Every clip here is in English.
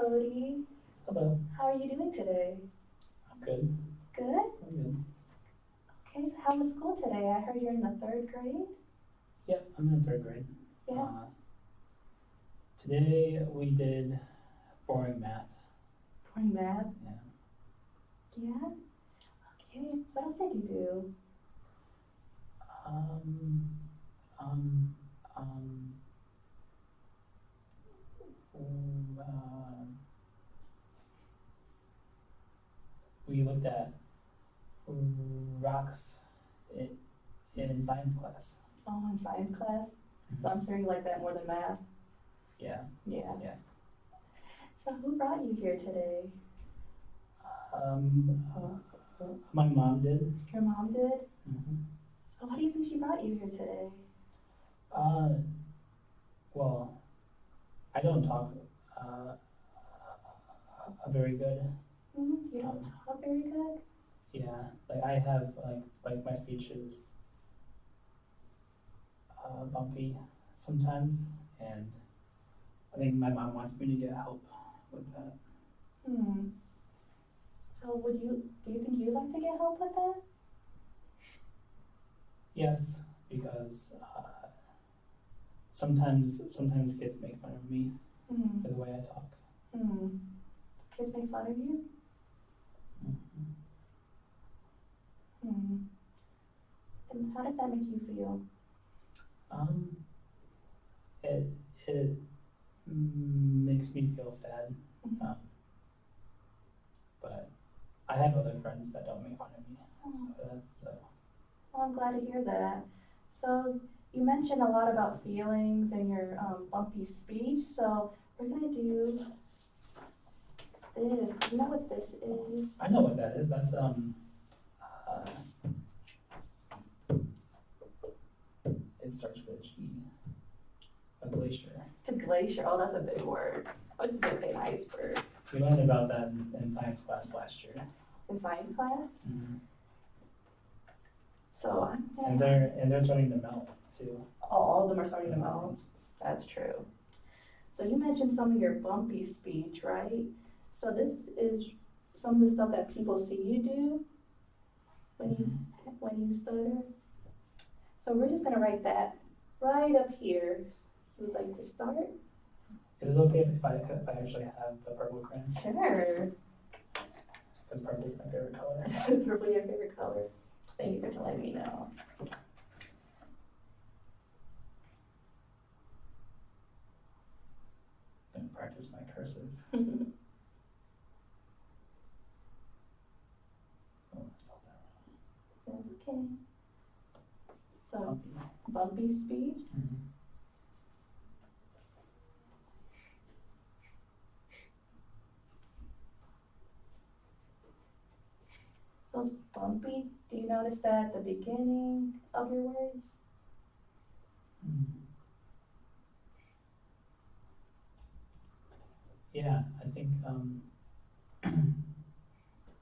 Cody. Hello. How are you doing today? I'm good. Good? I'm good. Okay, so how was school today? I heard you're in the third grade? Yep, I'm in third grade. Yeah. Today we did boring math. Boring math? Yeah. Yeah? Okay, what else did you do? Um, um, um, we looked at rocks in, in science class. Oh, in science class? So I'm sure you like that more than math? Yeah. Yeah. Yeah. So who brought you here today? My mom did. Your mom did? Mm-hmm. So why do you think she brought you here today? Well, I don't talk very good. You don't talk very good? Yeah, like I have like my speech is bumpy sometimes, and I think my mom wants me to get help with that. So do you think you'd like to get help with that? Yes, because sometimes kids make fun of me for the way I talk. Kids make fun of you? And how does that make you feel? It makes me feel sad. But I have other friends that don't make fun of me. So that's Well, I'm glad to hear that. So you mentioned a lot about feelings and your bumpy speech. So we're gonna do this. Do you know what this is? I know what that is. That's it starts with a G. A glacier. It's a glacier. Oh, that's a big word. I was just gonna say an iceberg. We learned about that in science class last year. In science class? Mm-hmm. So and they're starting to melt too. All of them are starting to melt. That's true. So you mentioned some of your bumpy speech, right? So this is some of the stuff that people see you do when you stutter. So we're just gonna write that right up here. Would you like to start? Is it okay if I actually have the purple crayon? Sure. Because purple is my favorite color. Purple your favorite color. Thank you for letting me know. I'm gonna practice my cursive. Oh, I spelled that wrong. That's okay. So, bumpy speech. Those bumpy, do you notice that at the beginning of your words? Yeah, I think,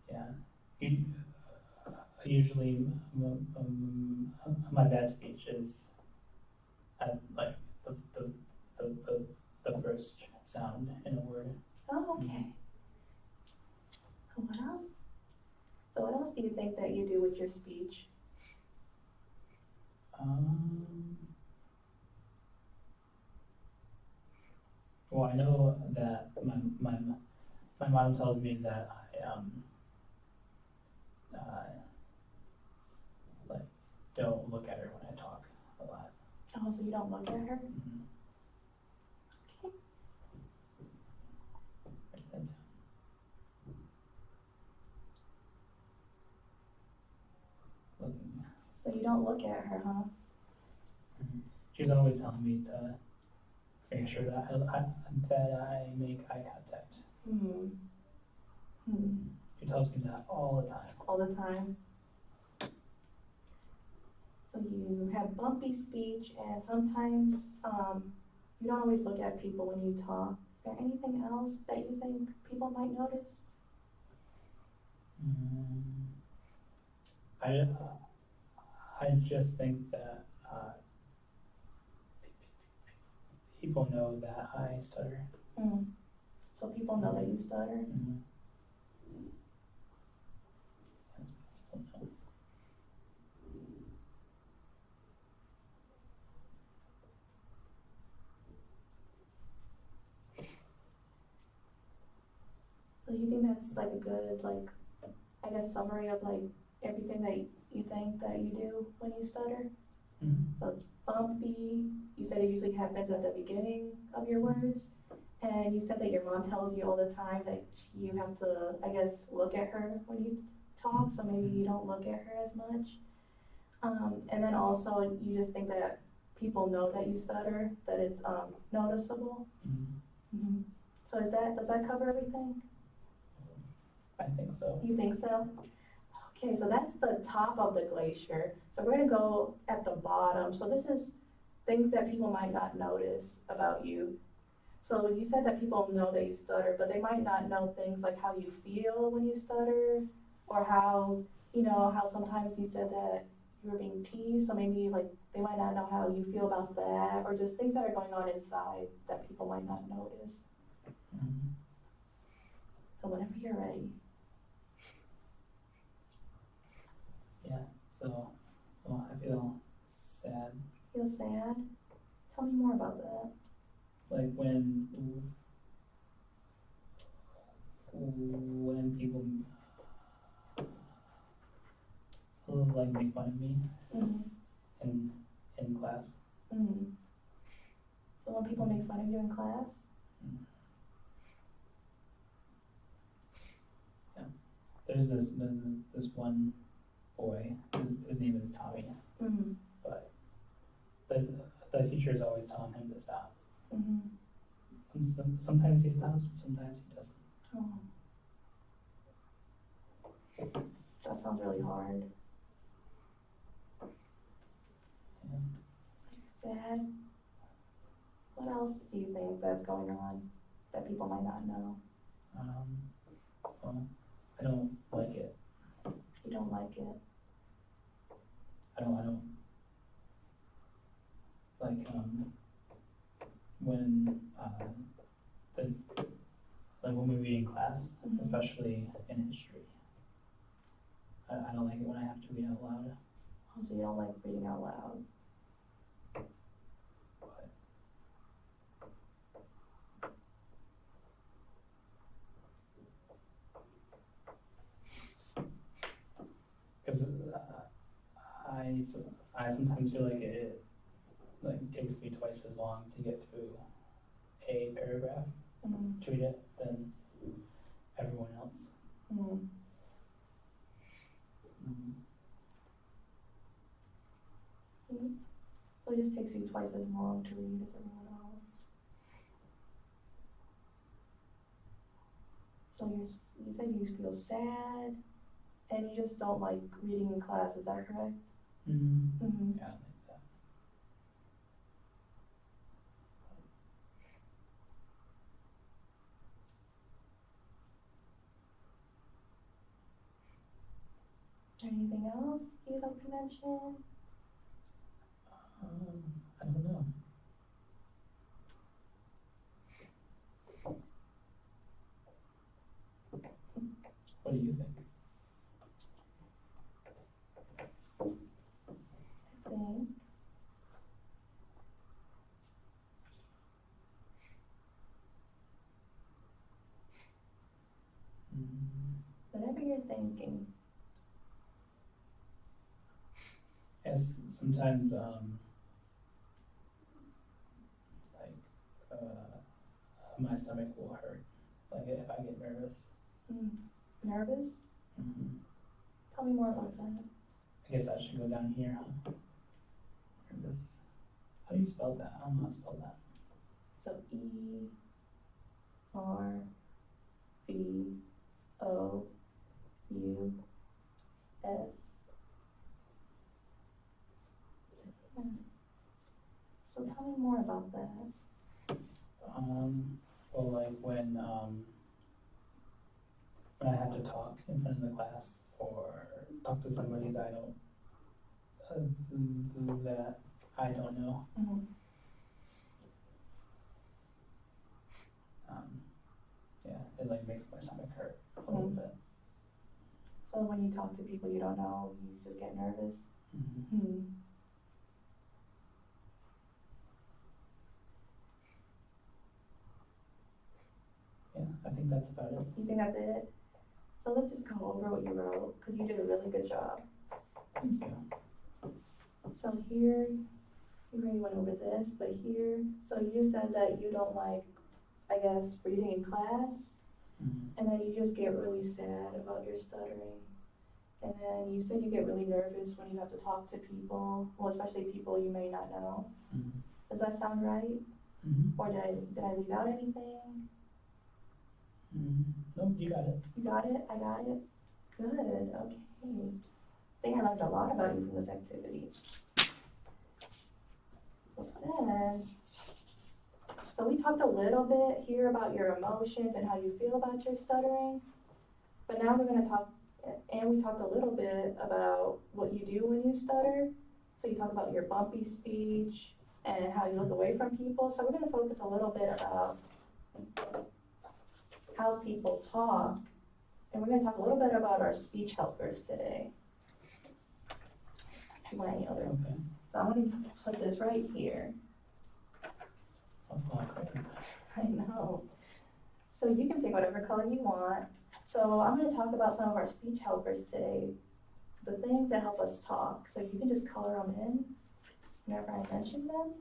yeah. Usually, my bad speech is at like the first sound in a word. Oh, okay. What else? So what else do you think that you do with your speech? Well, I know that my mom tells me that like don't look at her when I talk a lot. Oh, so you don't look at her? Okay. Write that down. Looking. So you don't look at her, huh? She's always telling me to make sure that I make eye contact. She tells me that all the time. All the time? So you have bumpy speech, and sometimes you don't always look at people when you talk. Is there anything else that you think people might notice? I just think that people know that I stutter. so people know that you stutter. Mm-hmm. That's what people know. So you think that's like a good, like, I guess summary of like everything that you think that you do when you stutter? Mm-hmm. So it's bumpy, you said it usually happens at the beginning of your words, and you said that your mom tells you all the time that you have to, I guess, look at her when you talk, so maybe you don't look at her as much. And then also you just think that people know that you stutter, that it's noticeable. Mm-hmm. So does that cover everything? I think so. You think so? Okay, so that's the top of the glacier. So we're gonna go at the bottom. So this is things that people might not notice about you. So you said that people know that you stutter, but they might not know things like how you feel when you stutter, or how, how sometimes you said that you were being teased, so maybe like they might not know how you feel about that, or just things that are going on inside that people might not notice. Mm-hmm. So whenever you're ready. Yeah, so, well, I feel sad. Feel sad? Tell me more about that. Like when people like make fun of me Mm-hmm. in class. Mm-hmm. So when people make fun of you in class? Yeah. There's this one boy, his name is Tommy, Mm-hmm. but the teacher is always telling him to stop. Mm-hmm. Sometimes he stops, sometimes he doesn't. Oh. That sounds really hard. Yeah. Sad. What else do you think that's going on that people might not know? Well, I don't like it. You don't like it? I don't like when when we read in class, Mm-hmm. especially in history. I don't like it when I have to read out loud. Oh, so you don't like reading out loud? Because I sometimes feel like it takes me twice as long to get through a paragraph Mm-hmm. to read it than everyone else. Mm-hmm. Mm-hmm. So it just takes you twice as long to read as everyone else. So you said you feel sad, and you just don't like reading in class, is that correct? Mm-hmm. Mm-hmm. Yeah, like that. Anything else you'd like to mention? I don't know. What do you think? I think whatever you're thinking. Yes, sometimes my stomach will hurt, like if I get nervous. Nervous? Mm-hmm. Tell me more about that. I guess I should go down here, huh? Nervous. How do you spell that? I don't know how to spell that. So ERBOUS. So tell me more about that. Well, like when I have to talk in front of the class or talk to somebody that I don't know. Mm-hmm. it like makes my stomach hurt a little bit. So when you talk to people you don't know, you just get nervous? Mm-hmm. Hmm. Yeah, I think that's about it. You think that's it? So let's just go over what you wrote, because you did a really good job. Thank you. So here, you already went over this, but here, so you just said that you don't like, I guess, reading in class, Mm-hmm. and then you just get really sad about your stuttering. And then you said you get really nervous when you have to talk to people, well, especially people you may not know. Mm-hmm. Does that sound right? Mm-hmm. Or did I leave out anything? Mm-hmm. Nope, you got it. You got it? I got it? Good, okay. I think I learned a lot about you from this activity. So we talked a little bit here about your emotions and how you feel about your stuttering, but now we're gonna talk, and we talked a little bit about what you do when you stutter. So you talk about your bumpy speech and how you look away from people. So we're gonna focus a little bit about how people talk, and we're gonna talk a little bit about our speech helpers today. Do you want any other? Okay. So I'm gonna put this right here. That's a lot of crayons. I know. So you can pick whatever color you want. So I'm gonna talk about some of our speech helpers today, the things that help us talk. So you can just color them in whenever I mention them.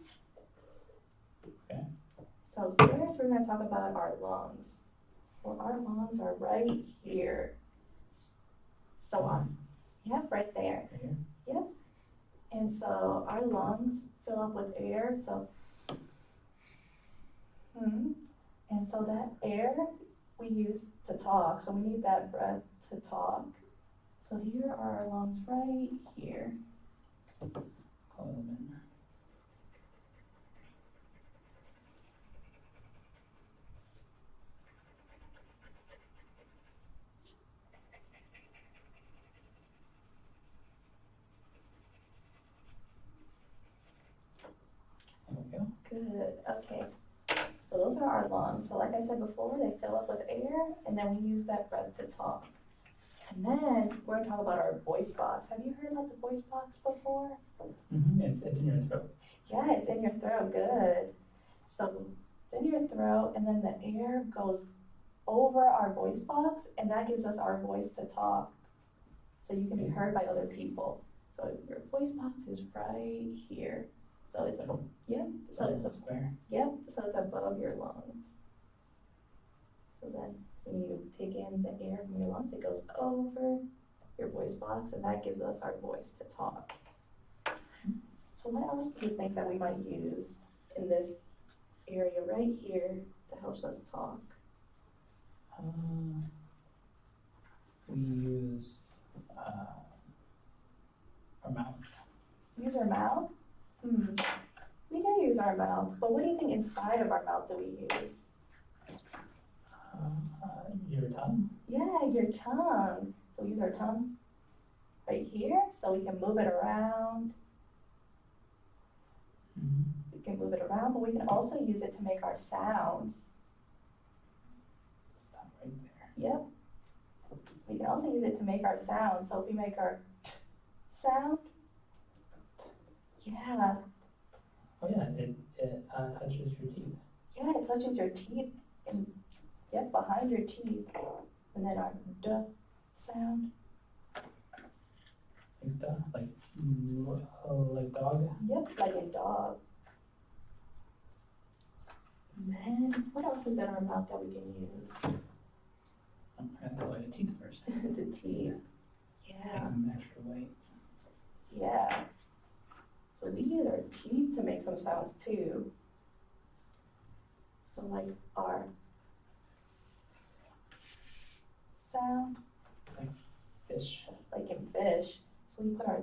Okay. So first we're gonna talk about our lungs. So our lungs are right here. So yep, right there. Right here? Yep. And so our lungs fill up with air, so, and so that air we use to talk, so we need that breath to talk. So here are our lungs right here. Color them in. There we go. Good, okay. So those are our lungs. So like I said before, they fill up with air, and then we use that breath to talk. And then we're gonna talk about our voice box. Have you heard about the voice box before? Mm-hmm. It's in your throat. Yeah, it's in your throat, good. So it's in your throat, and then the air goes over our voice box, and that gives us our voice to talk. So you can be heard by other people. So your voice box is right here. So it's above, yep, so it's square. yep, so it's above your lungs. So then when you take in the air from your lungs, it goes over your voice box, and that gives us our voice to talk. So what else do you think that we might use in this area right here that helps us talk? We use our mouth. Use our mouth? We do use our mouth, but what do you think inside of our mouth do we use? Your tongue. Yeah, your tongue. So we use our tongue right here, so we can move it around. Mm-hmm. We can move it around, but we can also use it to make our sounds. It's not right there. Yep. We can also use it to make our sound. So if we make our sound, yeah. Oh yeah, it touches your teeth. Yeah, it touches your teeth and yep, behind your teeth. And then our duh sound. Like duh, like dog. Yep, like a dog. And then what else is in our mouth that we can use? I have to light the teeth first. The teeth. Make Yeah. them extra white. Yeah. So we use our teeth to make some sounds too. So like our sound, Like fish. like in fish. So we put our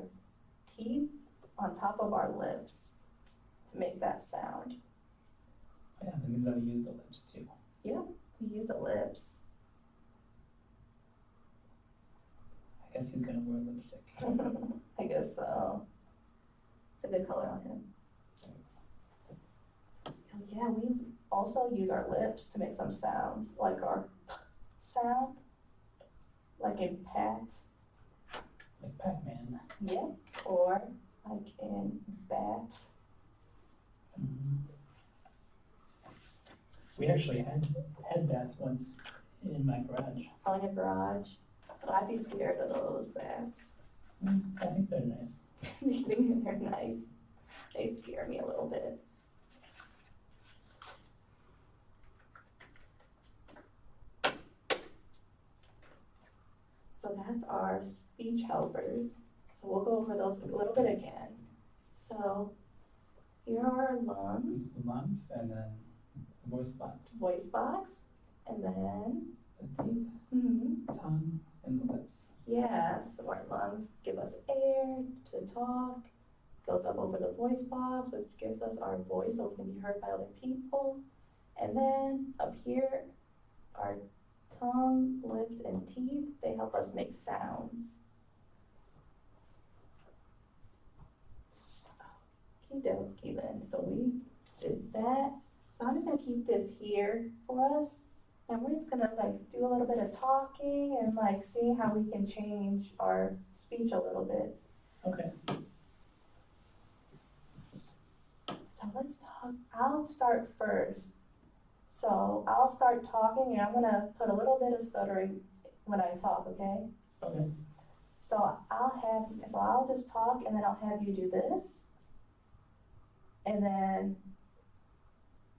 teeth on top of our lips to make that sound. Oh yeah, that means that we use the lips too. Yeah, we use the lips. I guess he's gonna wear lipstick. I guess so. It's a good color on him. So yeah, we also use our lips to make some sounds, like our sound, like in pat, Like Pac-Man. yeah, or like in bat. Mhm. We actually had bats once in my garage. On your garage. Oh, I'd be scared of those bats. I think they're nice. You think they're nice? They scare me a little bit. So that's our speech helpers. So we'll go over those a little bit again. So here are our lungs, The lungs and then the voice box, voice box, and then, the teeth, tongue, and the lips. yeah, so our lungs give us air to talk, goes up over the voice box, which gives us our voice so it can be heard by other people. And then up here, our tongue, lips, and teeth, they help us make sounds. Okie then, so we did that. So I'm just gonna keep this here for us. And we're just gonna like do a little bit of talking and like see how we can change our speech a little bit. Okay. So let's talk, I'll start first. So I'll start talking and I'm gonna put a little bit of stuttering when I talk, okay? Okay. So I'll just talk and then I'll have you do this. And then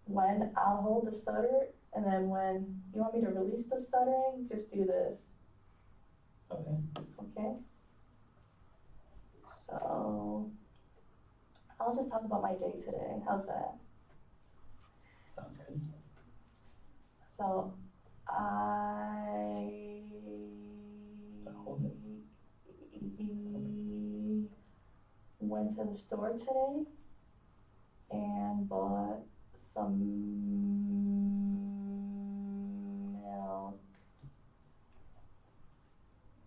when I'll hold the stutter, and then when you want me to release the stuttering, just do this, Okay. okay? So I'll just talk about my day today. How's that? Sounds good. So I Hold it. went to the store today and bought some milk.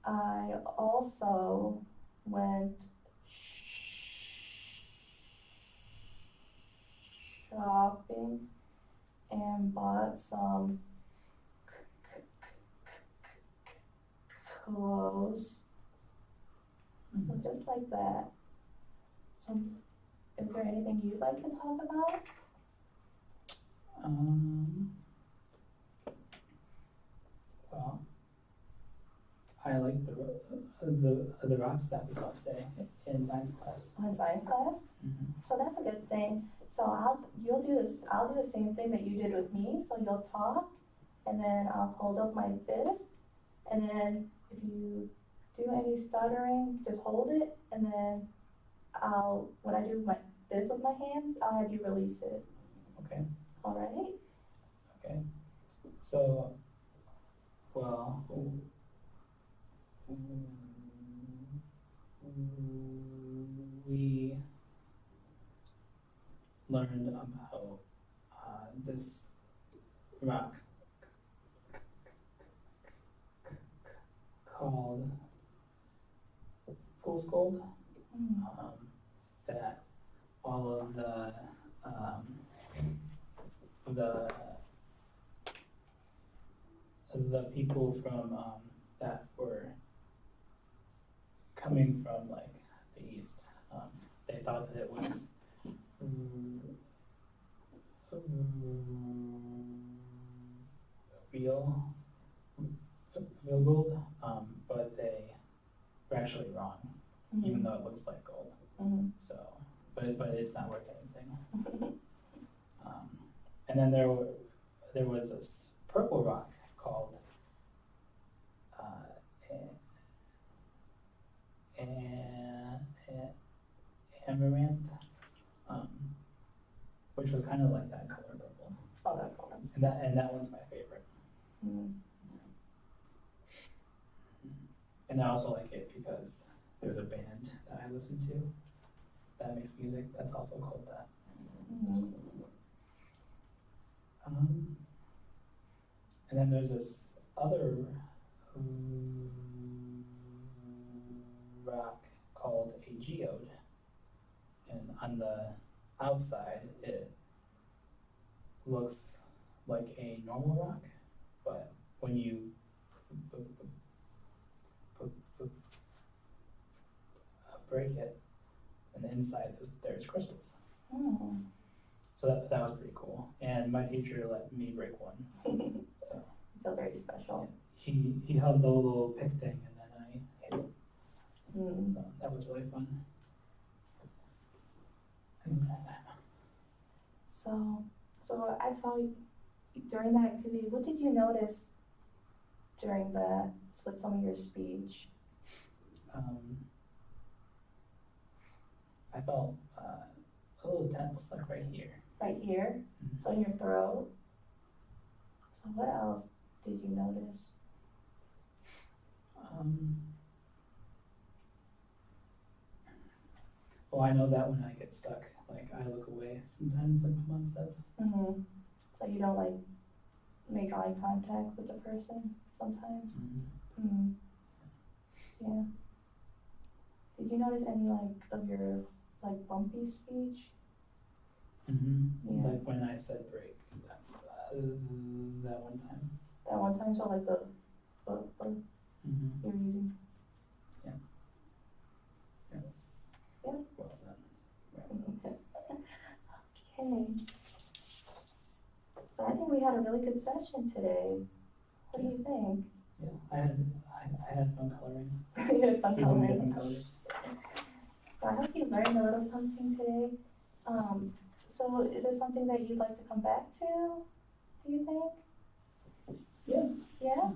I also went shopping and bought some clothes. So just like that. So is there anything you'd like to talk about? Well, I like the rocks that we saw today in science class. In science class? So that's a good thing. So I'll do the same thing that you did with me. So you'll talk, and then I'll hold up my fist, and then if you do any stuttering, just hold it, and then when I do this with my hands, I'll have you release it. Okay. All right? Okay. So, well, we learned about this rock called fool's gold. That all of the people from that were coming from like the east, they thought that it was real gold, but they were actually wrong, even though it looks like gold. So, but it's not worth anything. And then there was this purple rock called amaranth, which was kind of like that color purple. Oh, that color. And that one's my favorite. And I also like it because there's a band that I listen to that makes music that's also called that. And then there's this other rock called a geode, and on the outside it looks like a normal rock, but when you break it, and inside there's crystals. Mm. So that was pretty cool. And my teacher let me break one. So You feel very special. he held the little pick thing, and then I hit it. Mm. So that was really fun. So I saw you during that activity. What did you notice during that with some of your speech? I felt a little tense, like right here. Right here? Mm-hmm. So in your throat? So what else did you notice? Well, I know that when I get stuck, like I look away sometimes, like my mom says. Mm-hmm. So you don't like make eye contact with the person sometimes? Mm-hmm. Mm-hmm. Yeah. Did you notice any like of your like bumpy speech? Mm-hmm. Yeah. Like when I said break, that one time. That one time, so like the Mm-hmm. you were using. Yeah. Yeah. Well done. Right. Okay. So I think we had a really good session today. What do you think? Yeah, I had fun coloring. You had fun Using coloring. different colors. So I hope you learned a little something today. So is there something that you'd like to come back to, do you think? Yeah. Yeah?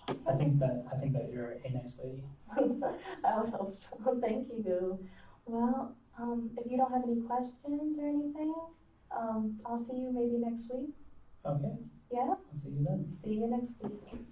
I think that you're a nice lady. I would hope so. Thank you. Well, if you don't have any questions or anything, I'll see you maybe next week. Okay. Yeah? I'll see you then. See you next week.